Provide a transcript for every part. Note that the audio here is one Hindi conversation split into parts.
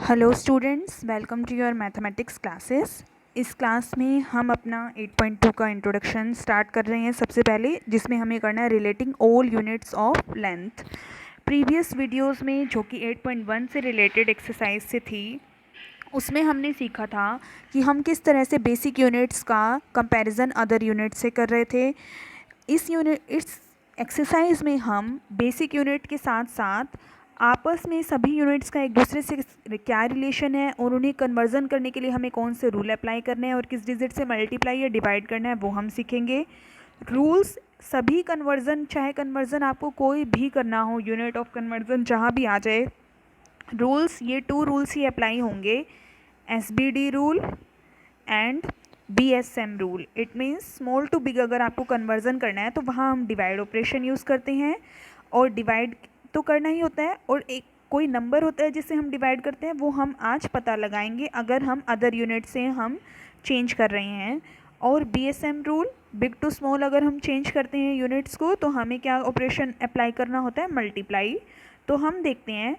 Hello students, welcome to your mathematics classes. इस क्लास में हम अपना 8.2 का इंट्रोडक्शन स्टार्ट कर रहे हैं सबसे पहले, जिसमें हमें करना है relating all units of length. Previous videos में जो कि 8.1 से रिलेटेड एक्सरसाइज से थी, उसमें हमने सीखा था कि हम किस तरह से बेसिक यूनिट्स का कंपैरिजन अदर यूनिट से कर रहे थे। इस एक्सरसाइज में हम बेसिक यूनिट के साथ साथ आपस में सभी यूनिट्स का एक दूसरे से क्या रिलेशन है और उन्हें कन्वर्जन करने के लिए हमें कौन से रूल अप्लाई करने हैं और किस डिजिट से मल्टीप्लाई या डिवाइड करना है वो हम सीखेंगे। रूल्स सभी कन्वर्जन, चाहे कन्वर्जन आपको कोई भी करना हो, यूनिट ऑफ कन्वर्जन जहाँ भी आ जाए, रूल्स ये 2 रूल्स ही अप्लाई होंगे, SBD rule and BSM rule. It means small to big अगर आपको कन्वर्जन करना है तो वहाँ हम डिवाइड ऑपरेशन यूज़ करते हैं, और डिवाइड तो करना ही होता है, और एक कोई नंबर होता है जिससे हम डिवाइड करते हैं, वो हम आज पता लगाएंगे अगर हम अदर यूनिट से हम चेंज कर रहे हैं। और BSM rule, big to small अगर हम चेंज करते हैं यूनिट्स को तो हमें क्या ऑपरेशन अप्लाई करना होता है, मल्टीप्लाई। तो हम देखते हैं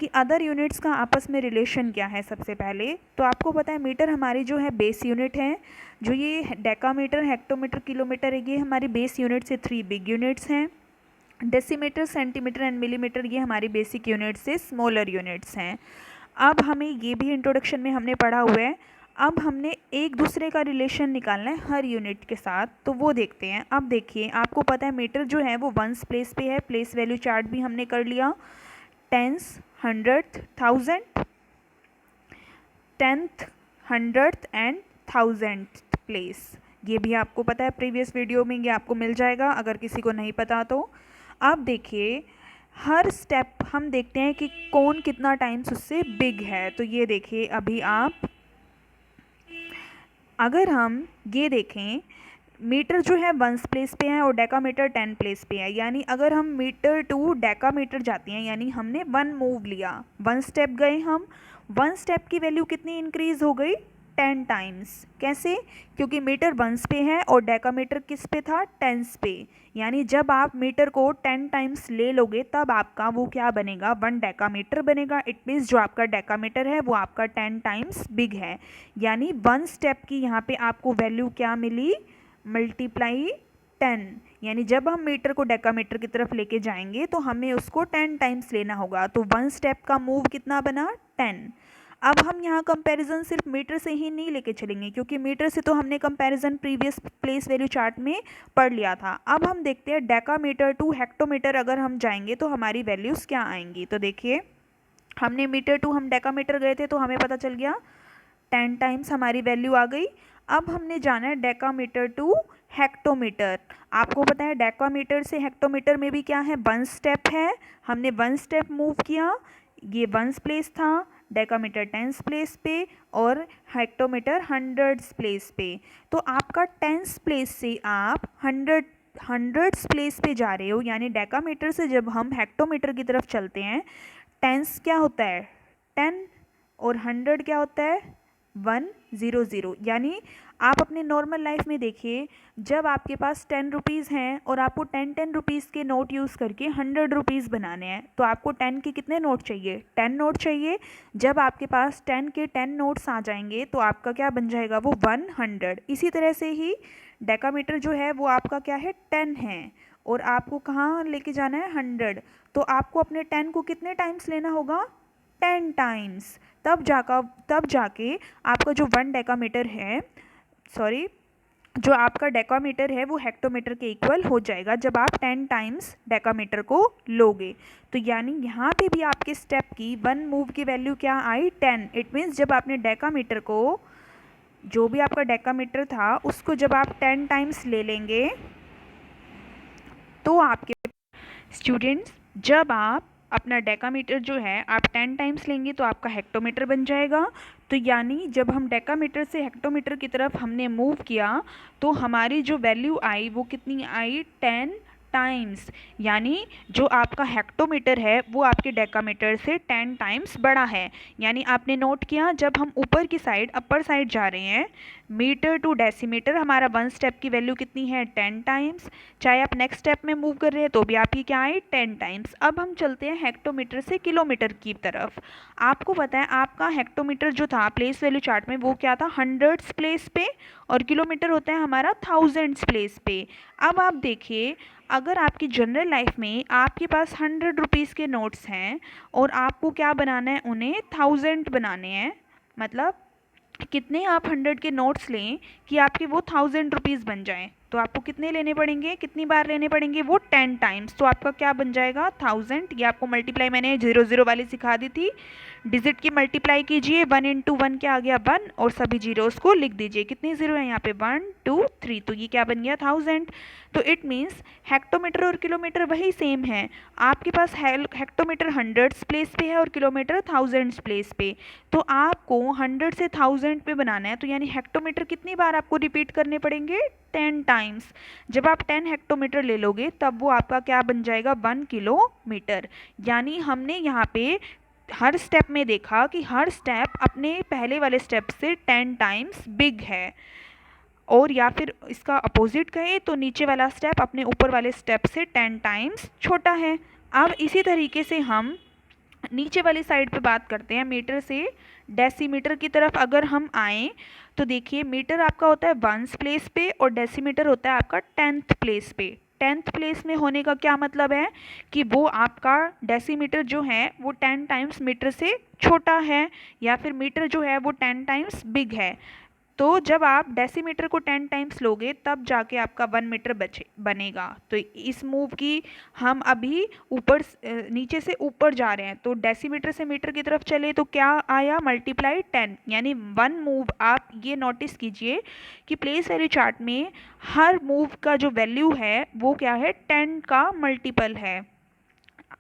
कि अदर यूनिट्स का आपस में रिलेशन क्या है। सबसे पहले तो आपको पता है मीटर हमारी जो है बेस यूनिट है, जो ये डेकामीटर, हेक्टोमीटर, किलोमीटर है, ये हमारी बेस यूनिट से 3 बिग यूनिट्स हैं। डेसीमीटर, सेंटीमीटर एंड मिलीमीटर ये हमारी बेसिक यूनिट से स्मॉलर यूनिट्स हैं। अब हमें ये भी इंट्रोडक्शन में हमने पढ़ा हुआ है, अब हमने एक दूसरे का रिलेशन निकालना है हर यूनिट के साथ, तो वो देखते हैं। अब देखिए, आपको पता है मीटर जो है वो वंस प्लेस पे है, प्लेस वैल्यू चार्ट भी हमने कर लिया, tens, hundred, thousand, tenth, hundred and thousand place, ये भी आपको पता है, प्रीवियस वीडियो में ये आपको मिल जाएगा अगर किसी को नहीं पता तो। अब देखिए, हर स्टेप हम देखते हैं कि कौन कितना टाइम्स उससे बिग है। तो ये देखिए, अभी आप अगर हम ये देखें, मीटर जो है वंस प्लेस पे है और डेकामीटर 10 प्लेस पे है, यानी अगर हम मीटर टू डेकामीटर जाते हैं, यानी हमने 1 मूव लिया, 1 स्टेप गए हम, 1 स्टेप की वैल्यू कितनी इंक्रीज हो गई, 10 टाइम्स। कैसे? क्योंकि मीटर वंस पे है और डेकामीटर किस पे था, टेंस पे, यानी जब आप मीटर को 10 टाइम्स ले लोगे तब आपका वो क्या बनेगा, 1 डेकामीटर बनेगा। इट मीन्स जो आपका डेकामीटर है वो आपका 10 टाइम्स बिग है, यानी 1 स्टेप की यहाँ पे आपको वैल्यू क्या मिली, मल्टीप्लाई 10। यानी जब हम मीटर को डेकामीटर की तरफ लेके जाएंगे तो हमें उसको 10 टाइम्स लेना होगा, तो 1 स्टेप का मूव कितना बना, 10। अब हम यहाँ कंपैरिजन सिर्फ मीटर से ही नहीं लेके चलेंगे, क्योंकि मीटर से तो हमने comparison previous place value chart में पढ़ लिया था। अब हम देखते हैं डेकामीटर टू हेक्टोमीटर अगर हम जाएंगे तो हमारी वैल्यूज़ क्या आएंगी। तो देखिए, हमने मीटर टू हम डेकामीटर गए थे तो हमें पता चल गया 10 टाइम्स हमारी वैल्यू आ गई। अब हमने जाना है डेकामीटर टू हेक्टोमीटर। आपको पता है डेकामीटर से हेक्टोमीटर में भी क्या है, 1 स्टेप है, हमने 1 स्टेप मूव किया, ये 1 प्लेस था, डेकामीटर 10 प्लेस पे और हेक्टोमीटर 100 प्लेस पे। तो आपका 10 प्लेस से आप 100 प्लेस पे जा रहे हो, यानी डेकामीटर से जब हम हेक्टोमीटर की तरफ चलते हैं, टेंस क्या होता है, 10, और 100 क्या होता है, 100। यानी आप अपने नॉर्मल लाइफ में देखिए, जब आपके पास 10 रुपीज़ हैं और आपको 10 रुपीज़ के नोट यूज़ करके 100 रुपीज़ बनाने हैं, तो आपको 10 के कितने नोट चाहिए, 10 नोट चाहिए। जब आपके पास 10 के 10 नोट्स आ जाएंगे तो आपका क्या बन जाएगा, वो 100। इसी तरह से ही डेकामीटर जो है वो आपका क्या है, 10 है, और आपको कहाँ लेके जाना है, 100। तो आपको अपने 10 को कितने टाइम्स लेना होगा, 10 टाइम्स, तब जाके आपका जो 1 डेकामीटर है, सॉरी, जो आपका डेकामीटर है वो हेक्टोमीटर के इक्वल हो जाएगा जब आप 10 टाइम्स डेकामीटर को लोगे। तो यानी यहाँ पे भी आपके स्टेप की 1 मूव की वैल्यू क्या आई, 10। इट मीन्स जब आपने डेकामीटर को, जो भी आपका डेकामीटर था उसको जब आप 10 टाइम्स ले लेंगे तो आपके स्टूडेंट्स, जब आप अपना डेकामीटर जो है आप 10 टाइम्स लेंगे तो आपका हेक्टोमीटर बन जाएगा। तो यानी जब हम डेकामीटर से हेक्टोमीटर की तरफ हमने मूव किया तो हमारी जो वैल्यू आई वो कितनी आई, 10 टाइम्स, यानी जो आपका हेक्टोमीटर है वो आपके डेकामीटर से 10 टाइम्स बड़ा है। यानी आपने नोट किया, जब हम ऊपर की साइड अपर साइड जा रहे हैं मीटर टू डेसीमीटर, हमारा वन स्टेप की वैल्यू कितनी है 10 टाइम्स। चाहे आप नेक्स्ट स्टेप में मूव कर रहे हैं तो भी आपकी क्या है 10 टाइम्स। अब हम चलते हैं हेक्टोमीटर से किलोमीटर की तरफ। आपको पता है आपका हेक्टोमीटर जो था प्लेस वैल्यू चार्ट में वो क्या था हंड्रेड्स प्लेस पे, और किलोमीटर होता है हमारा थाउजेंड्स प्लेस पे। अब आप देखिए, अगर आपकी जनरल लाइफ में आपके पास 100 रुपीज़ के नोट्स हैं और आपको क्या बनाना है, उन्हें 1000 बनाने हैं, मतलब कितने आप 100 के नोट्स लें कि आपके वो 1000 रुपीज़ बन जाएं, तो आपको कितने लेने पड़ेंगे, कितनी बार लेने पड़ेंगे, वो 10 टाइम्स। तो आपका क्या बन जाएगा 1000। ये आपको मल्टीप्लाई मैंने 0 0 वाली सिखा दी थी, डिजिट की मल्टीप्लाई कीजिए, 1 इंटू 1 क्या आ गया 1, और सभी जीरोस को लिख दीजिए। कितने जीरो हैं यहाँ पे 1 2 3, तो ये क्या बन गया 1000। तो इट मीन्स हेक्टोमीटर और किलोमीटर वही सेम है। आपके पास हेक्टोमीटर हंड्रेड्स प्लेस पे है और किलोमीटर थाउजेंड्स प्लेस पे। तो आपको 100 से 1000 पे बनाना है, तो यानी हेक्टोमीटर कितनी बार आपको रिपीट करने पड़ेंगे 10 टाइम्स। जब आप 10 हेक्टोमीटर ले लोगे तब वो आपका क्या बन जाएगा 1 किलोमीटर। यानी हमने यहाँ पे हर स्टेप में देखा कि हर स्टेप अपने पहले वाले स्टेप से 10 टाइम्स बिग है, और या फिर इसका अपोजिट कहें तो नीचे वाला स्टेप अपने ऊपर वाले स्टेप से 10 टाइम्स छोटा है। अब इसी तरीके से हम नीचे वाली साइड पे बात करते हैं, मीटर से डेसीमीटर की तरफ अगर हम आएँ तो देखिए मीटर आपका होता है वंस प्लेस पे और डेसीमीटर होता है आपका 10th प्लेस पे। 10th प्लेस में होने का क्या मतलब है कि वो आपका डेसीमीटर जो है वो 10 टाइम्स मीटर से छोटा है, या फिर मीटर जो है वो 10 टाइम्स बिग है। तो जब आप डेसीमीटर को 10 टाइम्स लोगे तब जाके आपका 1 मीटर बनेगा। तो इस मूव की हम अभी ऊपर नीचे से ऊपर जा रहे हैं, तो डेसीमीटर से मीटर की तरफ चले तो क्या आया मल्टीप्लाई 10, यानी 1 मूव। आप ये नोटिस कीजिए कि प्लेस वैल्यू चार्ट में हर मूव का जो वैल्यू है वो क्या है 10 का मल्टीपल है।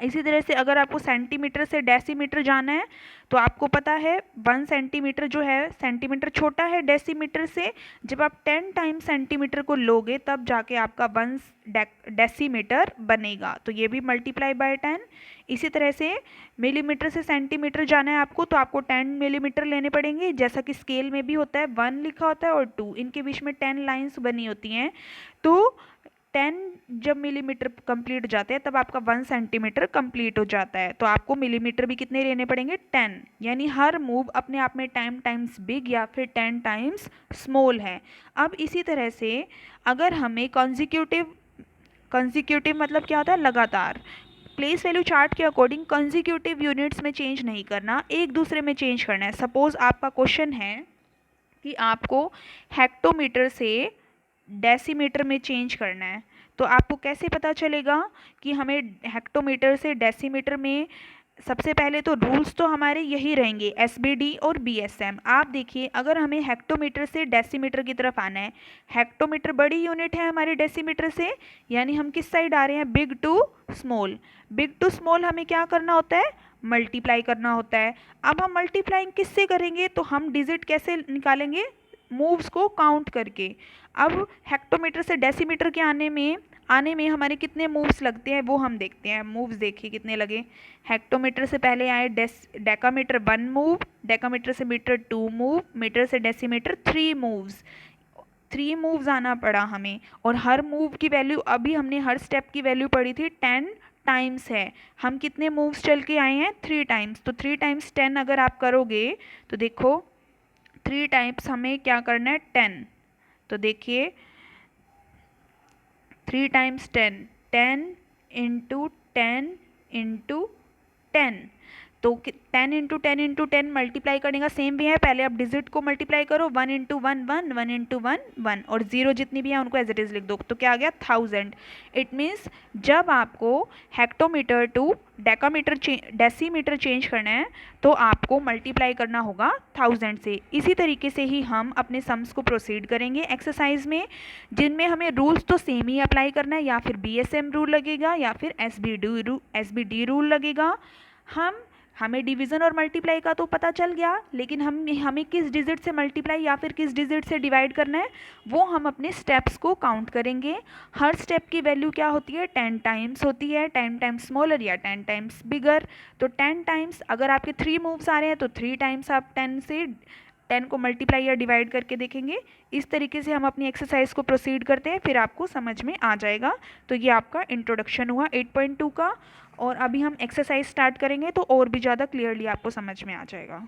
इसी तरह से अगर आपको सेंटीमीटर से डेसीमीटर जाना है तो आपको पता है 1 सेंटीमीटर जो है सेंटीमीटर छोटा है डेसीमीटर से। जब आप 10 टाइम्स सेंटीमीटर को लोगे तब जाके आपका 1 डेसीमीटर बनेगा, तो ये भी मल्टीप्लाई बाय 10। इसी तरह से मिलीमीटर से सेंटीमीटर जाना है आपको, तो आपको 10 मिलीमीटर लेने पड़ेंगे, जैसा कि स्केल में भी होता है 1 लिखा होता है और 2, इनके बीच में 10 लाइंस बनी होती हैं। तो 10 जब मिलीमीटर कंप्लीट हो जाते हैं तब आपका 1 सेंटीमीटर कंप्लीट हो जाता है। तो आपको मिलीमीटर भी कितने लेने पड़ेंगे 10, यानी हर मूव अपने आप में 10 टाइम्स बिग या फिर 10 टाइम्स स्मॉल है। अब इसी तरह से अगर हमें कंजिक्यूटिव मतलब क्या होता है लगातार, प्लेस वैल्यू चार्ट के अकॉर्डिंग कंजिक्यूटिव यूनिट्स में चेंज नहीं करना, एक दूसरे में चेंज करना है। सपोज आपका क्वेश्चन है कि आपको हेक्टोमीटर से डेसीमीटर में चेंज करना है, तो आपको कैसे पता चलेगा कि हमें हेक्टोमीटर से डेसीमीटर में, सबसे पहले तो रूल्स तो हमारे यही रहेंगे एसबीडी और बीएसएम। आप देखिए अगर हमें हेक्टोमीटर से डेसीमीटर की तरफ आना है, हेक्टोमीटर बड़ी यूनिट है हमारे डेसीमीटर से, यानी हम किस साइड आ रहे हैं big to small. Big to small हमें क्या करना होता है मल्टीप्लाई करना होता है। अब हम मल्टीप्लाइंग किससे करेंगे, तो हम डिजिट कैसे निकालेंगे मूव्स को काउंट करके। अब हेक्टोमीटर से डेसीमीटर के आने में हमारे कितने मूव्स लगते हैं वो हम देखते हैं। मूव्स देखिए कितने लगे, हेक्टोमीटर से पहले आए डेकामीटर 1 मूव, डेकामीटर से मीटर 2 मूव, मीटर से डेसीमीटर 3 मूव्स, 3 मूव्स आना पड़ा हमें। और हर मूव की वैल्यू अभी हमने हर स्टेप की वैल्यू पढ़ी थी 10 टाइम्स है। हम कितने मूव्स चल के आए हैं 3 टाइम्स, तो 3 टाइम्स 10 अगर आप करोगे तो देखो 3 टाइम्स हमें क्या करना है 10, तो देखिए 3 टाइम्स 10, 10 इंटू 10 इंटू 10, तो 10 इंटू 10 इंटू 10 मल्टीप्लाई करने का सेम भी है, पहले आप डिजिट को मल्टीप्लाई करो, 1 इंटू 1 1, 1 इंटू 1 1, और जीरो जितनी भी है उनको एज इट इज़ लिख दो, तो क्या आ गया 1000। इट मीन्स जब आपको हेक्टोमीटर टू डेसीमीटर चेंज करना है तो आपको मल्टीप्लाई करना होगा 1000 से। इसी तरीके से ही हम अपने सम्स को प्रोसीड करेंगे एक्सरसाइज में, जिनमें हमें रूल्स तो सेम ही अप्लाई करना है, या फिर बीएसएम रूल लगेगा या फिर एसबीडी रूल लगेगा। हम हमें डिवीज़न और मल्टीप्लाई का तो पता चल गया, लेकिन हमें किस डिजिट से मल्टीप्लाई या फिर किस डिजिट से डिवाइड करना है वो हम अपने स्टेप्स को काउंट करेंगे। हर स्टेप की वैल्यू क्या होती है, 10 टाइम्स होती है, 10 टाइम्स स्मॉलर या 10 टाइम्स बिगर। तो 10 टाइम्स, अगर आपके 3 मूव्स आ रहे हैं तो 3 टाइम्स आप 10 से 10 को मल्टीप्लाई या डिवाइड करके देखेंगे। इस तरीके से हम अपनी एक्सरसाइज को प्रोसीड करते हैं, फिर आपको समझ में आ जाएगा। तो ये आपका इंट्रोडक्शन हुआ 8.2 का, और अभी हम एक्सरसाइज स्टार्ट करेंगे तो और भी ज़्यादा क्लियरली आपको समझ में आ जाएगा।